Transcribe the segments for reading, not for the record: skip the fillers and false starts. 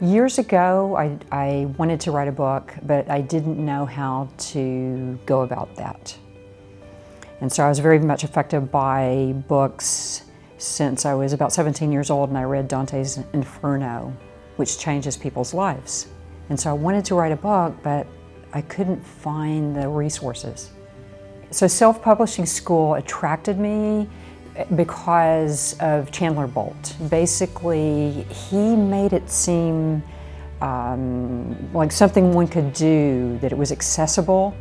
Years ago, I wanted to write a book, but I didn't know how to go about that. And so I was very much affected by books since I was about 17 years old, and I read Dante's Inferno, which changes people's lives. And so I wanted to write a book, but I couldn't find the resources. So self-publishing school attracted me because of Chandler Bolt. Basically, he made it seem like something one could do, that it was accessible,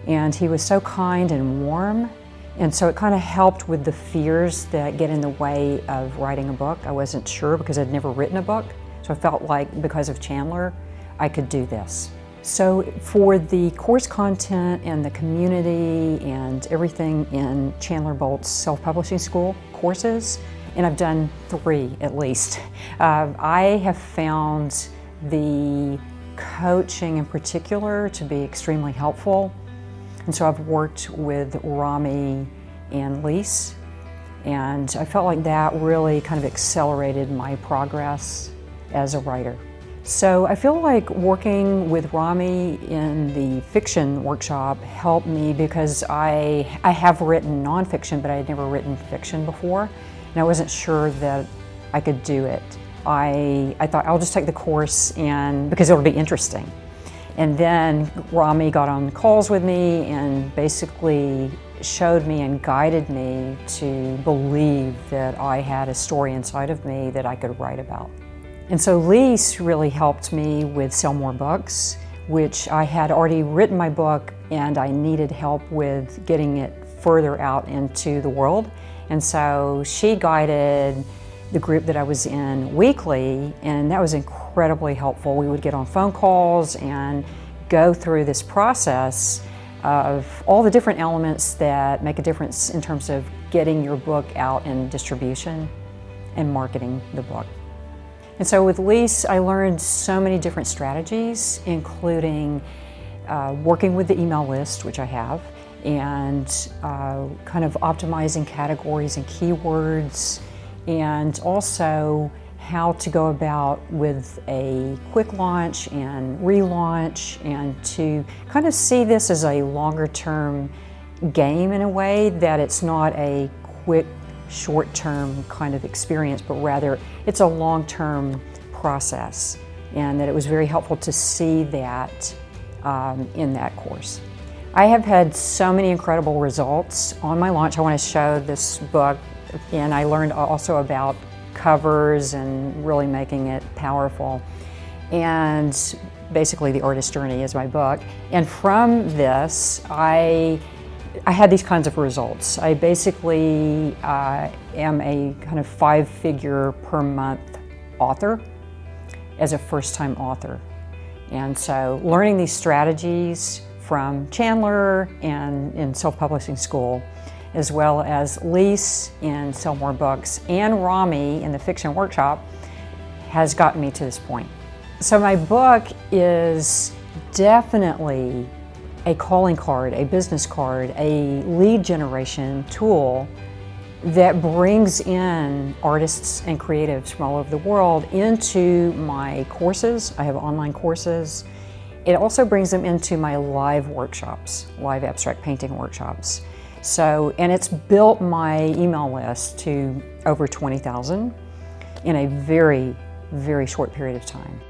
and he was so kind and warm, and so it kind of helped with the fears that get in the way of writing a book. I wasn't sure because I'd never written a book, so I felt like because of Chandler, I could do this. So for the course content and the community and everything in Chandler Bolt's self-publishing school courses, and I've done 3 at least, I have found the coaching in particular to be extremely helpful. And so I've worked with Rami and Lise, and I felt like that really kind of accelerated my progress as a writer. So I feel like working with Rami in the fiction workshop helped me because I have written nonfiction, but I had never written fiction before, and I wasn't sure that I could do it. I thought I'll just take the course because it'll be interesting. And then Rami got on calls with me and basically showed me and guided me to believe that I had a story inside of me that I could write about. And so Lise really helped me with Sell More Books, which I had already written my book and I needed help with getting it further out into the world. And so she guided the group that I was in weekly, and that was incredibly helpful. We would get on phone calls and go through this process of all the different elements that make a difference in terms of getting your book out in distribution and marketing the book. And so with Lise, I learned so many different strategies, including working with the email list, which I have, and kind of optimizing categories and keywords, and also how to go about with a quick launch and relaunch, and to kind of see this as a longer-term game in a way, that it's not a quick short-term kind of experience, but rather it's a long-term process, and that it was very helpful to see that in that course. I have had so many incredible results on my launch. I want to show this book, and I learned also about covers and really making it powerful. And basically the artist journey is my book. And from this, I had these kinds of results. I basically am a kind of 5-figure per month author as a first-time author. And so learning these strategies from Chandler and in self-publishing school, as well as Lise in Sell More Books and Rami in the fiction workshop, has gotten me to this point. So my book is definitely a calling card, a business card, a lead generation tool that brings in artists and creatives from all over the world into my courses. I have online courses. It also brings them into my live workshops, live abstract painting workshops. So, and it's built my email list to over 20,000 in a very, very short period of time.